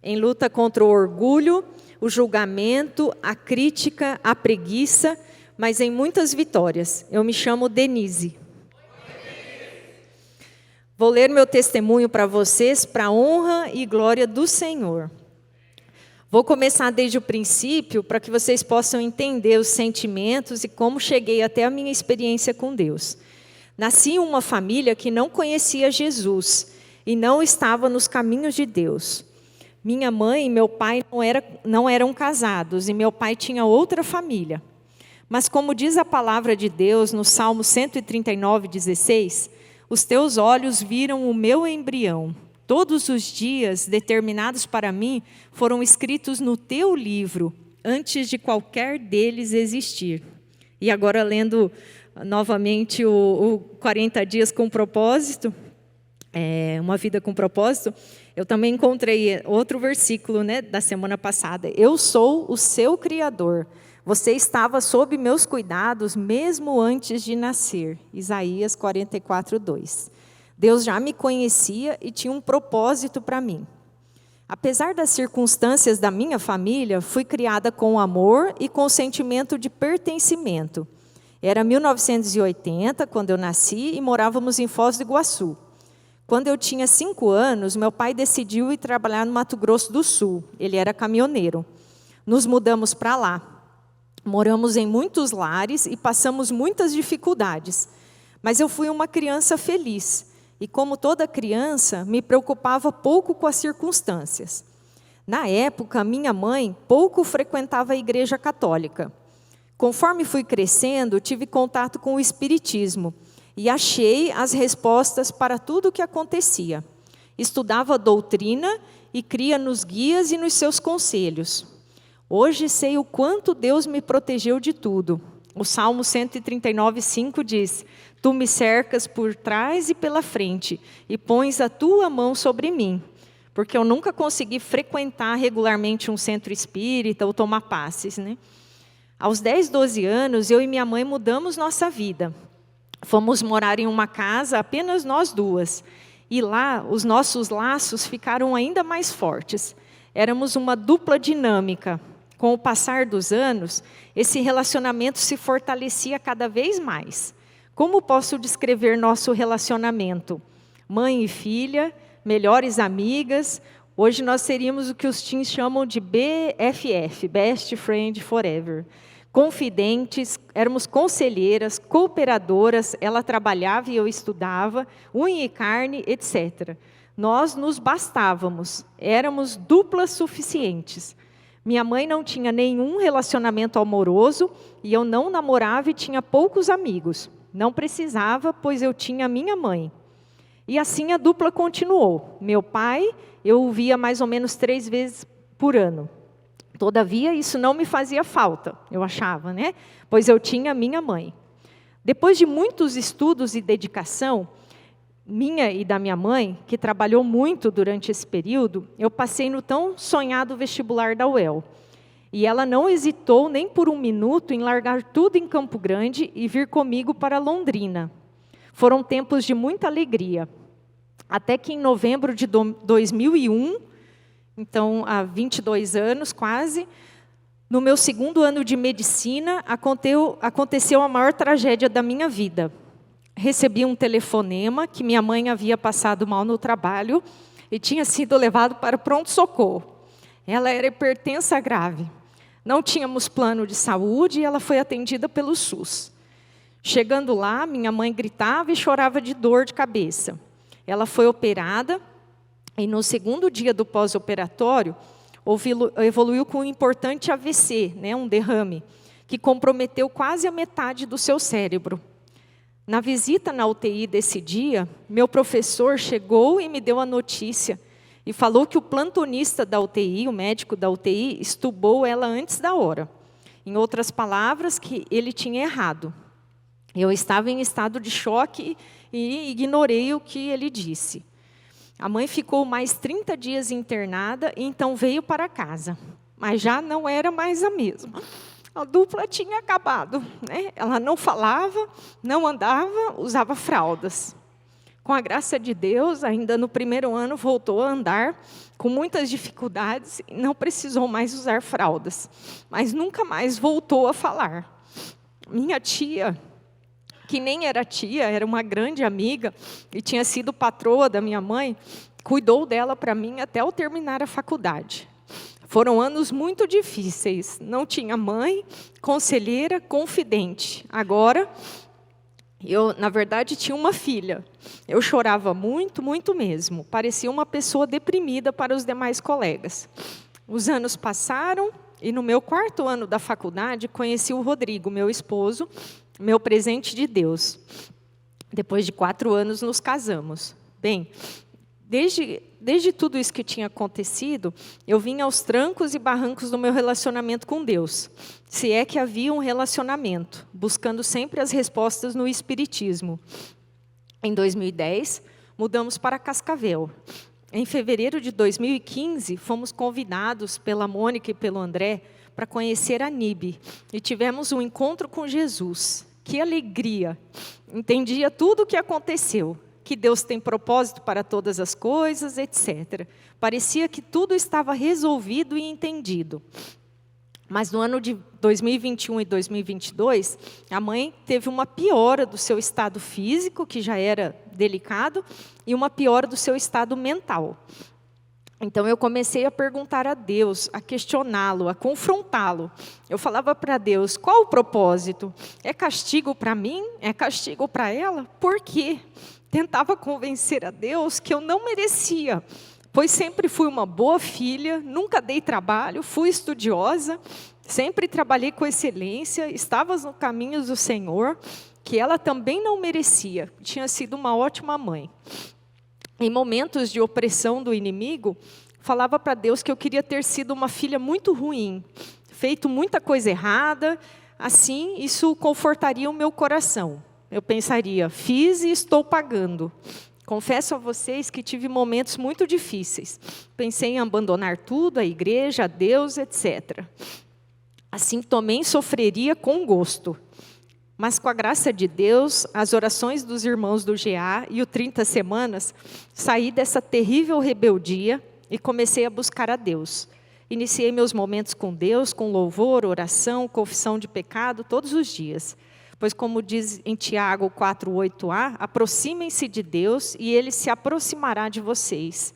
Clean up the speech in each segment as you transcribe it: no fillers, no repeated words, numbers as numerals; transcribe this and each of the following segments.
em luta contra o orgulho, o julgamento, a crítica, a preguiça, mas em muitas vitórias. Eu me chamo Denise. Vou ler meu testemunho para vocês, para a honra e glória do Senhor. Vou começar desde o princípio, para que vocês possam entender os sentimentos e como cheguei até a minha experiência com Deus. Nasci em uma família que não conhecia Jesus e não estava nos caminhos de Deus. Minha mãe e meu pai não eram casados e meu pai tinha outra família. Mas como diz a palavra de Deus no Salmo 139:16, os teus olhos viram o meu embrião. Todos os dias determinados para mim foram escritos no teu livro, antes de qualquer deles existir. E agora lendo novamente o 40 dias com propósito, uma vida com propósito, eu também encontrei outro versículo, da semana passada. Eu sou o seu Criador. Você estava sob meus cuidados mesmo antes de nascer. Isaías 44:2. Deus já me conhecia e tinha um propósito para mim. Apesar das circunstâncias da minha família, fui criada com amor e com sentimento de pertencimento. Era 1980, quando eu nasci, e morávamos em Foz do Iguaçu. Quando eu tinha 5 anos, meu pai decidiu ir trabalhar no Mato Grosso do Sul. Ele era caminhoneiro. Nos mudamos para lá. Moramos em muitos lares e passamos muitas dificuldades. Mas eu fui uma criança feliz. E como toda criança, me preocupava pouco com as circunstâncias. Na época, minha mãe pouco frequentava a igreja católica. Conforme fui crescendo, tive contato com o espiritismo e achei as respostas para tudo o que acontecia. Estudava a doutrina e cria nos guias e nos seus conselhos. Hoje sei o quanto Deus me protegeu de tudo. O Salmo 139:5 diz: Tu me cercas por trás e pela frente, e pões a tua mão sobre mim. Porque eu nunca consegui frequentar regularmente um centro espírita ou tomar passes, Aos 10, 12 anos, eu e minha mãe mudamos nossa vida. Fomos morar em uma casa, apenas nós duas. E lá, os nossos laços ficaram ainda mais fortes. Éramos uma dupla dinâmica. Com o passar dos anos, esse relacionamento se fortalecia cada vez mais. Como posso descrever nosso relacionamento? Mãe e filha, melhores amigas. Hoje nós seríamos o que os teens chamam de BFF, Best Friend Forever. Confidentes, éramos conselheiras, cooperadoras, ela trabalhava e eu estudava, unha e carne, etc. Nós nos bastávamos, éramos duplas suficientes. Minha mãe não tinha nenhum relacionamento amoroso e eu não namorava e tinha poucos amigos. Não precisava, pois eu tinha a minha mãe. E assim a dupla continuou. Meu pai, eu o via mais ou menos 3 vezes por ano. Todavia, isso não me fazia falta, eu achava, Pois eu tinha a minha mãe. Depois de muitos estudos e dedicação, minha e da minha mãe, que trabalhou muito durante esse período, eu passei no tão sonhado vestibular da UEL. E ela não hesitou nem por um minuto em largar tudo em Campo Grande e vir comigo para Londrina. Foram tempos de muita alegria. Até que em novembro de 2001, então há 22 anos quase, no meu 2º ano de medicina, aconteceu a maior tragédia da minha vida. Recebi um telefonema que minha mãe havia passado mal no trabalho e tinha sido levado para o pronto-socorro. Ela era hipertensa grave. Não tínhamos plano de saúde e ela foi atendida pelo SUS. Chegando lá, minha mãe gritava e chorava de dor de cabeça. Ela foi operada e no 2º dia do pós-operatório, evoluiu com um importante AVC, um derrame, que comprometeu quase a metade do seu cérebro. Na visita na UTI desse dia, meu professor chegou e me deu a notícia e falou que o plantonista da UTI, o médico da UTI, estubou ela antes da hora. Em outras palavras, que ele tinha errado. Eu estava em estado de choque e ignorei o que ele disse. A mãe ficou mais 30 dias internada e então veio para casa. Mas já não era mais a mesma. A dupla tinha acabado, Ela não falava, não andava, usava fraldas. Com a graça de Deus, ainda no primeiro ano, voltou a andar com muitas dificuldades e não precisou mais usar fraldas, mas nunca mais voltou a falar. Minha tia, que nem era tia, era uma grande amiga e tinha sido patroa da minha mãe, cuidou dela para mim até eu terminar a faculdade. Foram anos muito difíceis, não tinha mãe, conselheira, confidente. Agora, eu, na verdade, tinha uma filha. Eu chorava muito, muito mesmo. Parecia uma pessoa deprimida para os demais colegas. Os anos passaram e no meu 4º ano da faculdade, conheci o Rodrigo, meu esposo, meu presente de Deus. Depois de 4 anos, nos casamos. Bem, desde tudo isso que tinha acontecido, eu vinha aos trancos e barrancos do meu relacionamento com Deus. Se é que havia um relacionamento, buscando sempre as respostas no Espiritismo. Em 2010, mudamos para Cascavel. Em fevereiro de 2015, fomos convidados pela Mônica e pelo André para conhecer a NIB. E tivemos um encontro com Jesus. Que alegria! Entendia tudo o que aconteceu. Que Deus tem propósito para todas as coisas, etc. Parecia que tudo estava resolvido e entendido. Mas no ano de 2021 e 2022, a mãe teve uma piora do seu estado físico, que já era delicado, e uma piora do seu estado mental. Então eu comecei a perguntar a Deus, a questioná-lo, a confrontá-lo. Eu falava para Deus, qual o propósito? É castigo para mim? É castigo para ela? Por quê? Tentava convencer a Deus que eu não merecia, pois sempre fui uma boa filha, nunca dei trabalho, fui estudiosa, sempre trabalhei com excelência, estava no caminho do Senhor, que ela também não merecia, tinha sido uma ótima mãe. Em momentos de opressão do inimigo, falava para Deus que eu queria ter sido uma filha muito ruim, feito muita coisa errada, assim isso confortaria o meu coração. Eu pensaria, fiz e estou pagando. Confesso a vocês que tive momentos muito difíceis. Pensei em abandonar tudo, a igreja, a Deus, etc. Assim também sofreria com gosto. Mas com a graça de Deus, as orações dos irmãos do GA e o 30 Semanas, saí dessa terrível rebeldia e comecei a buscar a Deus. Iniciei meus momentos com Deus, com louvor, oração, confissão de pecado, todos os dias. Pois, como diz em Tiago 4:8a, aproximem-se de Deus e Ele se aproximará de vocês.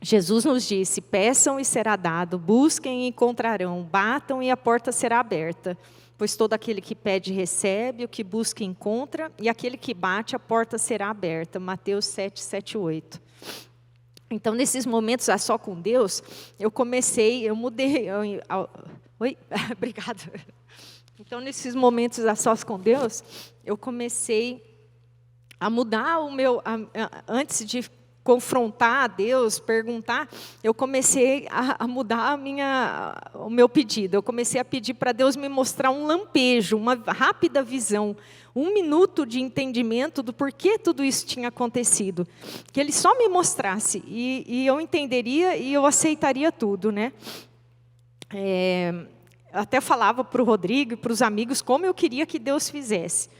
Jesus nos disse, peçam e será dado, busquem e encontrarão, batam e a porta será aberta. Pois todo aquele que pede recebe, o que busca encontra, e aquele que bate, a porta será aberta. Mateus 7:7-8. Então, nesses momentos a só com Deus, eu mudei. Oi? Obrigada. Então, nesses momentos a sós com Deus, eu comecei a mudar o meu... Antes de confrontar a Deus, perguntar, eu comecei a mudar o meu pedido. Eu comecei a pedir para Deus me mostrar um lampejo, uma rápida visão, 1 minuto de entendimento do porquê tudo isso tinha acontecido. Que Ele só me mostrasse, e eu entenderia e eu aceitaria tudo, né? Até falava para o Rodrigo e para os amigos como eu queria que Deus fizesse.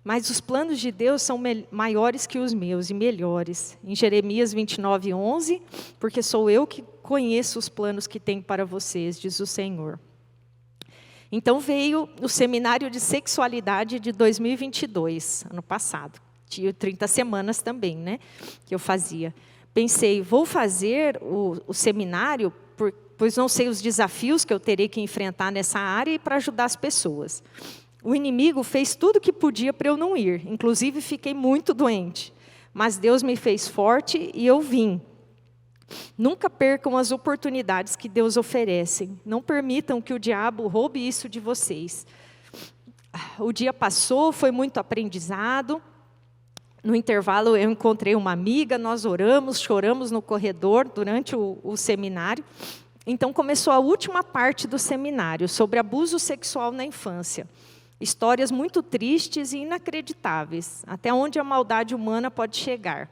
Mas os planos de Deus são maiores que os meus e melhores. Em Jeremias 29:11, porque sou eu que conheço os planos que tenho para vocês, diz o Senhor. Então veio o seminário de sexualidade de 2022, ano passado. Tinha 30 semanas também, né, que eu fazia. Pensei, vou fazer o seminário, pois não sei os desafios que eu terei que enfrentar nessa área e para ajudar as pessoas. O inimigo fez tudo o que podia para eu não ir, inclusive fiquei muito doente. Mas Deus me fez forte e eu vim. Nunca percam as oportunidades que Deus oferece. Não permitam que o diabo roube isso de vocês. O dia passou, foi muito aprendizado. No intervalo eu encontrei uma amiga, nós oramos, choramos no corredor durante o seminário. Então começou a última parte do seminário, sobre abuso sexual na infância. Histórias muito tristes e inacreditáveis, até onde a maldade humana pode chegar.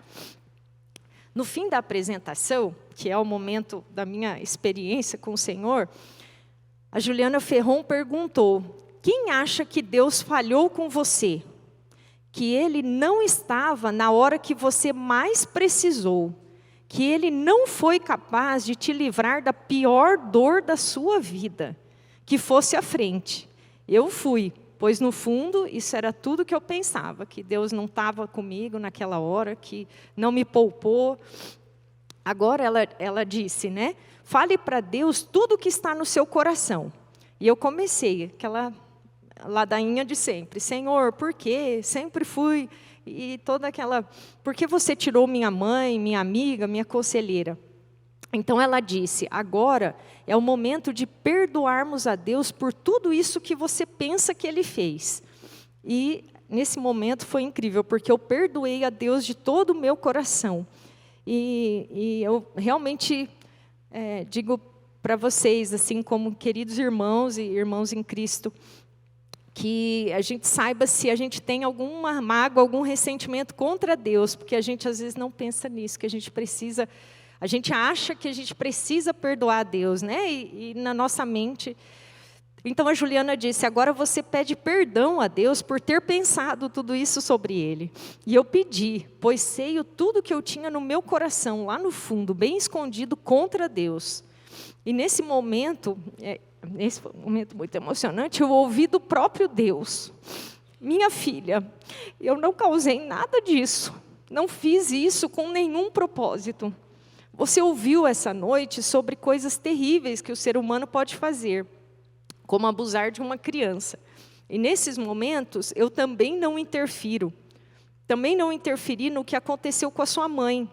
No fim da apresentação, que é o momento da minha experiência com o Senhor, a Juliana Ferron perguntou, quem acha que Deus falhou com você? que Ele não estava na hora que você mais precisou, que Ele não foi capaz de te livrar da pior dor da sua vida, que fosse à frente. Eu fui, pois no fundo isso era tudo que eu pensava, que Deus não estava comigo naquela hora, que não me poupou. Agora ela disse, né? Fale para Deus tudo o que está no seu coração. E eu comecei, aquela ladainha de sempre. Senhor, por quê? Sempre fui. E toda aquela... Por que você tirou minha mãe, minha amiga, minha conselheira? Então ela disse, agora é o momento de perdoarmos a Deus por tudo isso que você pensa que Ele fez. E nesse momento foi incrível, porque eu perdoei a Deus de todo o meu coração. E eu realmente digo para vocês, assim como queridos irmãos e irmãos em Cristo, que a gente saiba se a gente tem alguma mágoa, algum ressentimento contra Deus, porque a gente às vezes não pensa nisso, que a gente precisa, a gente acha que a gente precisa perdoar a Deus, né? E na nossa mente. Então a Juliana disse, agora você pede perdão a Deus por ter pensado tudo isso sobre Ele. E eu pedi, pois sei tudo que eu tinha no meu coração, lá no fundo, bem escondido contra Deus. E nesse momento muito emocionante, eu ouvi do próprio Deus, minha filha, eu não causei nada disso, não fiz isso com nenhum propósito. Você ouviu essa noite sobre coisas terríveis que o ser humano pode fazer, como abusar de uma criança. E nesses momentos, eu também não interfiro. Também não interferi no que aconteceu com a sua mãe.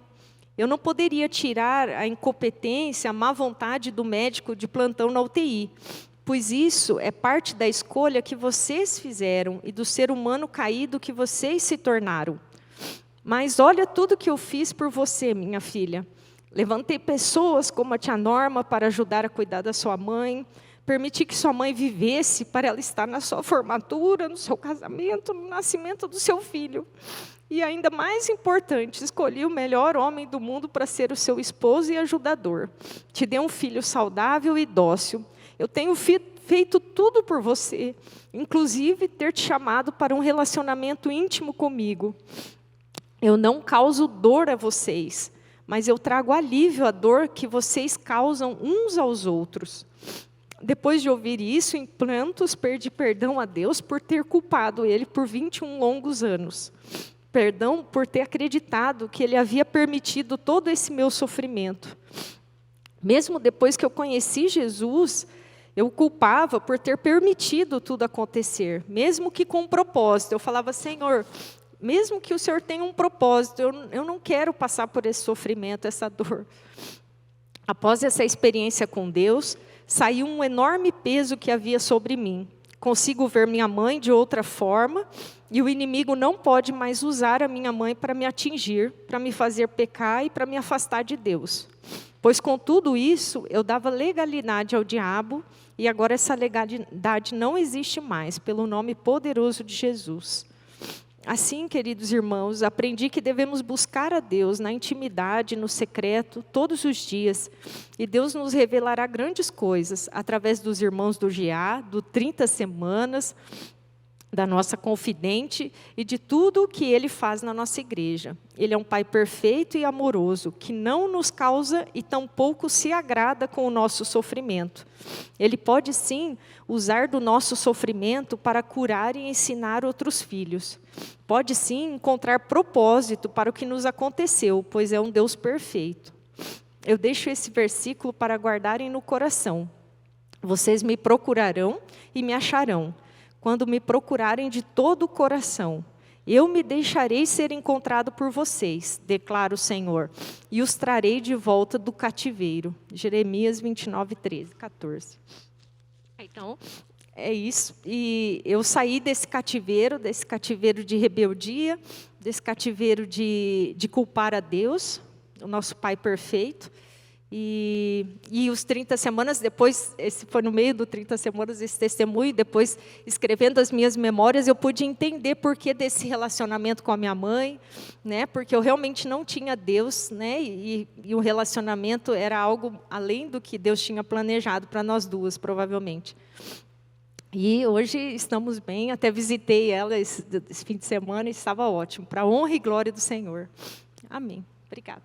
Eu não poderia tirar a incompetência, a má vontade do médico de plantão na UTI, pois isso é parte da escolha que vocês fizeram e do ser humano caído que vocês se tornaram. Mas olha tudo que eu fiz por você, minha filha. Levantei pessoas como a tia Norma para ajudar a cuidar da sua mãe, permiti que sua mãe vivesse para ela estar na sua formatura, no seu casamento, no nascimento do seu filho. E ainda mais importante, escolhi o melhor homem do mundo para ser o seu esposo e ajudador. Te dei um filho saudável e dócil. Eu tenho feito tudo por você, inclusive ter te chamado para um relacionamento íntimo comigo. Eu não causo dor a vocês, mas eu trago alívio à dor que vocês causam uns aos outros. Depois de ouvir isso, em prantos, pedi perdão a Deus por ter culpado Ele por 21 longos anos. Perdão por ter acreditado que Ele havia permitido todo esse meu sofrimento. Mesmo depois que eu conheci Jesus, eu o culpava por ter permitido tudo acontecer, mesmo que com um propósito. Eu falava, Senhor, mesmo que o Senhor tenha um propósito, eu não quero passar por esse sofrimento, essa dor. Após essa experiência com Deus, saiu um enorme peso que havia sobre mim. Consigo ver minha mãe de outra forma, e o inimigo não pode mais usar a minha mãe para me atingir, para me fazer pecar e para me afastar de Deus. Pois com tudo isso, eu dava legalidade ao diabo, e agora essa legalidade não existe mais, pelo nome poderoso de Jesus. Assim, queridos irmãos, aprendi que devemos buscar a Deus na intimidade, no secreto, todos os dias. E Deus nos revelará grandes coisas, através dos irmãos do GA, do 30 Semanas, da nossa confidente e de tudo o que Ele faz na nossa igreja. Ele é um Pai perfeito e amoroso, que não nos causa e tampouco se agrada com o nosso sofrimento. Ele pode sim usar do nosso sofrimento para curar e ensinar outros filhos. Pode sim encontrar propósito para o que nos aconteceu, pois é um Deus perfeito. Eu deixo esse versículo para guardarem no coração. Vocês me procurarão e me acharão, quando me procurarem de todo o coração. Eu me deixarei ser encontrado por vocês, declara o Senhor, e os trarei de volta do cativeiro. Jeremias 29, 13, 14. Então, é isso. E eu saí desse cativeiro de rebeldia, desse cativeiro de culpar a Deus, o nosso Pai perfeito. E os 30 semanas, depois, esse foi no meio do 30 semanas, esse testemunho, depois, escrevendo as minhas memórias, eu pude entender por que desse relacionamento com a minha mãe, né? Porque eu realmente não tinha Deus, né? E o relacionamento era algo além do que Deus tinha planejado para nós duas, provavelmente. E hoje estamos bem, até visitei ela esse fim de semana e estava ótimo, para a honra e glória do Senhor. Amém. Obrigada.